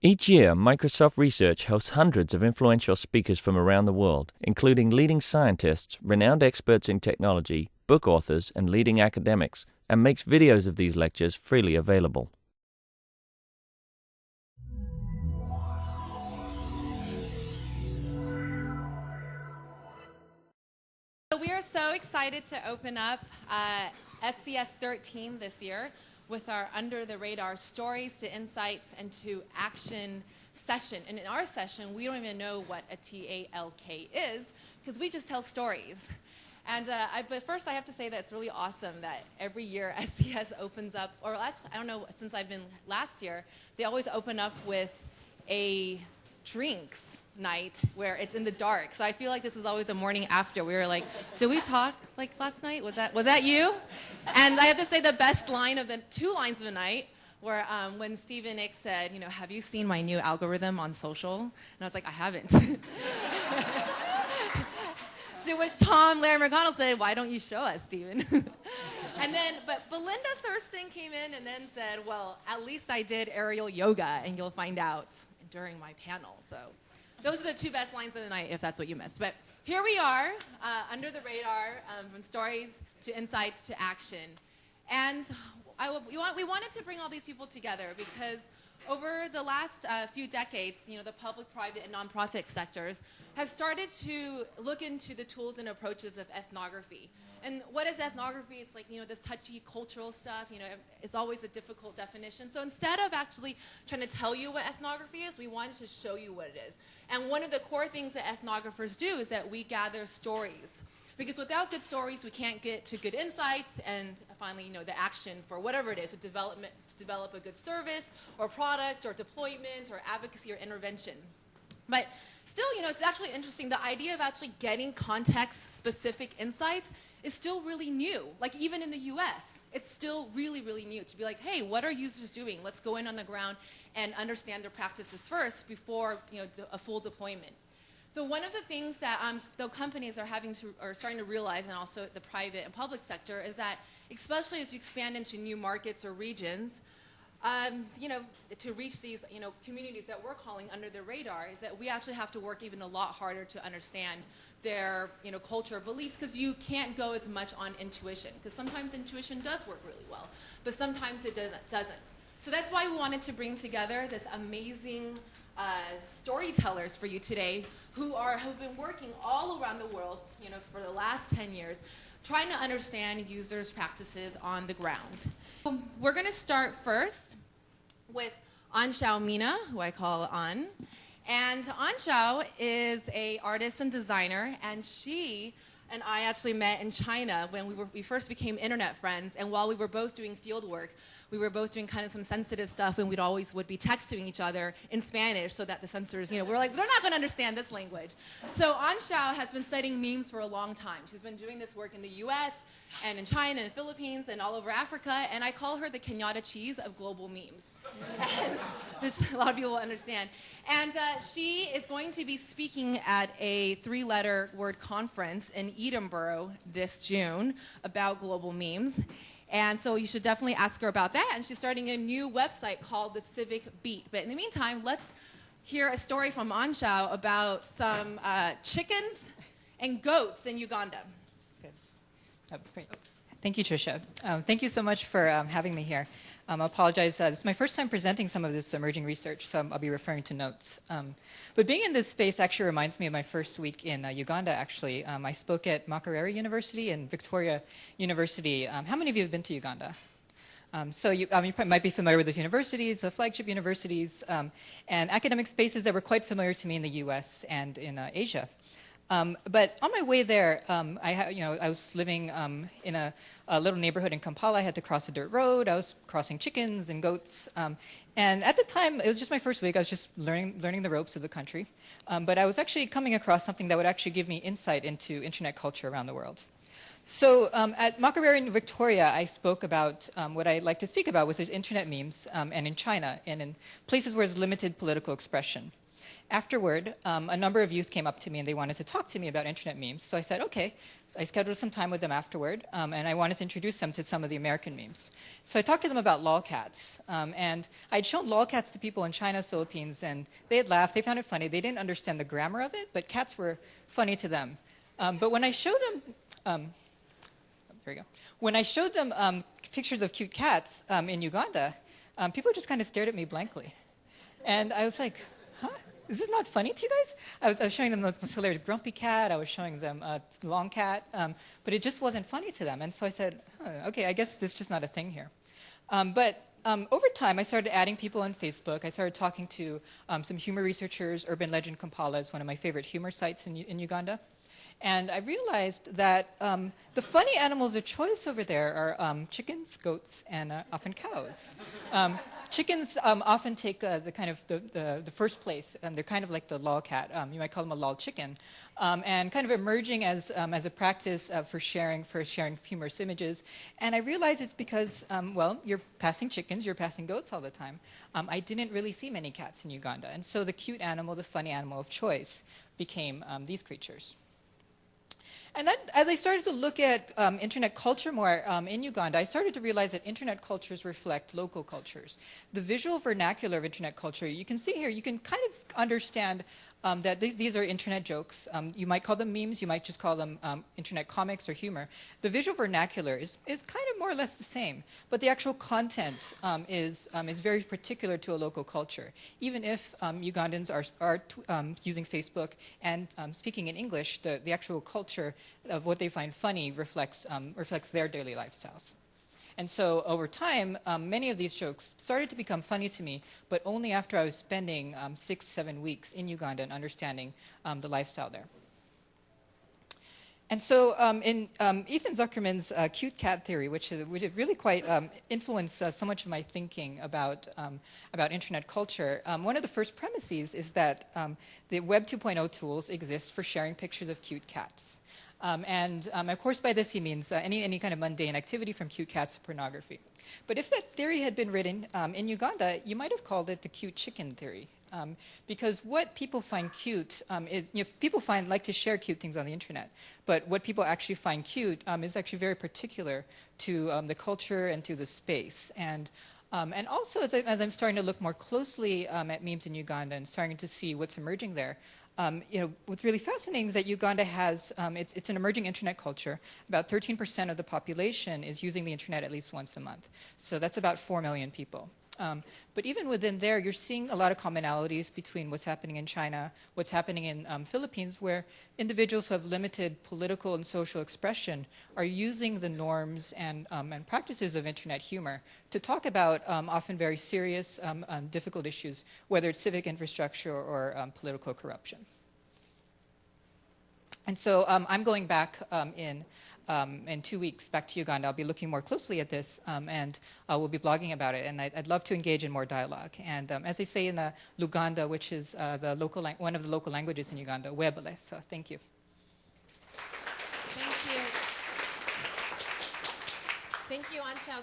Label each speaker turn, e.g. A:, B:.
A: Each year, Microsoft Research hosts hundreds of influential speakers from around the world, including leading scientists, renowned experts in technology, book authors, and leading academics, and makes videos of these lectures freely available.
B: We are so excited to open up SCS 13 this year with our Under the Radar Stories to Insights and to Action session. And in our session, we don't even know what a TALK is because we just tell stories. And but first, I have to say that it's really awesome that every year SCS opens up, or actually, I don't know, since I've been last year, they always open up with a drinks night where it's in the dark. So I feel like this is always the morning after. We were like, did we talk like last night? Was that you? And I have to say the best line of the two lines of the night were when Stephen Nick said, have you seen my new algorithm on social? And I was like, I haven't. To which Larry McConnell said, why don't you show us, Stephen? But Belinda Thurston came in and then said, well, at least I did aerial yoga, and you'll find out during my panel. So those are the two best lines of the night, if that's what you missed. But here we are, under the radar, from stories to insights to action. And we wanted to bring all these people together because over the last few decades, the public, private, and nonprofit sectors have started to look into the tools and approaches of ethnography. And what is ethnography? It's like, this touchy cultural stuff, it's always a difficult definition. So instead of actually trying to tell you what ethnography is, we wanted to show you what it is. And one of the core things that ethnographers do is that we gather stories. Because without good stories, we can't get to good insights and finally, the action for whatever it is, to develop a good service or product or deployment or advocacy or intervention. But still, it's actually interesting. The idea of actually getting context-specific insights is still really new. Like even in the US, it's still really, really new to be like, hey, what are users doing? Let's go in on the ground and understand their practices first before a full deployment. So one of the things that the companies are starting to realize, and also the private and public sector, is that especially as you expand into new markets or regions, to reach these communities that we're calling under the radar, is that we actually have to work even a lot harder to understand their culture or beliefs, because you can't go as much on intuition, because sometimes intuition does work really well, but sometimes it doesn't. So that's why we wanted to bring together this amazing storytellers for you today who've been working all around the world for the last 10 years trying to understand users' practices on the ground. We're going to start first with Anshao Mina, who I call An. And Anshao is an artist and designer, and she and I actually met in China when we first became internet friends, and while we were both doing field work, we were both doing kind of some sensitive stuff, and would be texting each other in Spanish so that the censors, we're like, they're not going to understand this language. So Anshao has been studying memes for a long time. She's been doing this work in the US and in China and the Philippines and all over Africa, and I call her the Kenyatta cheese of global memes. And which a lot of people will understand. And she is going to be speaking at a 3-letter word conference in Edinburgh this June about global memes. And so you should definitely ask her about that. And she's starting a new website called The Civic Beat. But in the meantime, let's hear a story from Anshao about some chickens and goats in Uganda.
C: Good. Great. Thank you, Tricia. Thank you so much for having me here. I apologize. This is my first time presenting some of this emerging research, so I'll be referring to notes. But being in this space actually reminds me of my first week in Uganda, actually. I spoke at Makerere University and Victoria University. How many of you have been to Uganda? So you might be familiar with those universities, the flagship universities, and academic spaces that were quite familiar to me in the US and in Asia. But on my way there, I was living in a little neighborhood in Kampala. I had to cross a dirt road. I was crossing chickens and goats. And at the time, it was just my first week. I was just learning the ropes of the country. But I was actually coming across something that would actually give me insight into internet culture around the world. So at Makerere in Victoria, I spoke about what I like to speak about, which is internet memes, and in China, and in places where there's limited political expression. afterward, a number of youth came up to me and they wanted to talk to me about internet memes. So I said, okay. So I scheduled some time with them afterward, and I wanted to introduce them to some of the American memes. So I talked to them about lolcats, and I'd shown lolcats to people in China, Philippines, and they had laughed. They found it funny. They didn't understand the grammar of it, but cats were funny to them. But when I showed them, there we go. When I showed them pictures of cute cats in Uganda, people just kind of stared at me blankly. And I was like, huh? Is this not funny to you guys? I was showing them the most hilarious grumpy cat. I was showing them long cat. But it just wasn't funny to them. And so I said, okay, I guess this is just not a thing here. But over time, I started adding people on Facebook. I started talking to some humor researchers. Urban Legend Kampala is one of my favorite humor sites in Uganda. And I realized that the funny animals of choice over there are chickens, goats, and often cows. Chickens often take the first place, and they're kind of like the lolcat. You might call them a lol chicken, and kind of emerging as a practice for sharing humorous images. And I realized it's because, well, you're passing chickens, you're passing goats all the time. I didn't really see many cats in Uganda, and so the cute animal, the funny animal of choice, became these creatures. And then, as I started to look at internet culture more in Uganda, I started to realize that internet cultures reflect local cultures. The visual vernacular of internet culture, you can see here, you can kind of understand that these are internet jokes. You might call them memes, you might just call them internet comics or humor. The visual vernacular is kind of more or less the same, but the actual content is very particular to a local culture. Even if Ugandans are using Facebook and speaking in English, the actual culture of what they find funny reflects their daily lifestyles. And so over time, many of these jokes started to become funny to me, but only after I was spending 6-7 weeks in Uganda and understanding the lifestyle there. And so in Ethan Zuckerman's cute cat theory, which really quite influenced so much of my thinking about internet culture, one of the first premises is that the Web 2.0 tools exist for sharing pictures of cute cats. Of course, by this he means any kind of mundane activity from cute cats to pornography. But if that theory had been written in Uganda, you might have called it the cute chicken theory. Because what people find cute is, people like to share cute things on the internet. But what people actually find cute is actually very particular to the culture and to the space. And also, as I'm starting to look more closely at memes in Uganda and starting to see what's emerging there, what's really fascinating is that Uganda has, it's an emerging internet culture. About 13% of the population is using the internet at least once a month. So that's about 4 million people. But even within there, you're seeing a lot of commonalities between what's happening in China, what's happening in Philippines, where individuals who have limited political and social expression are using the norms and practices of internet humor to talk about often very serious, difficult issues, whether it's civic infrastructure or political corruption. And so I'm going back in 2 weeks back to Uganda. I'll be looking more closely at this, and we'll be blogging about it. And I'd love to engage in more dialogue. And as they say in the Luganda, which is one of the local languages in Uganda, webale. So thank you.
B: Thank you. Thank you, Ansha.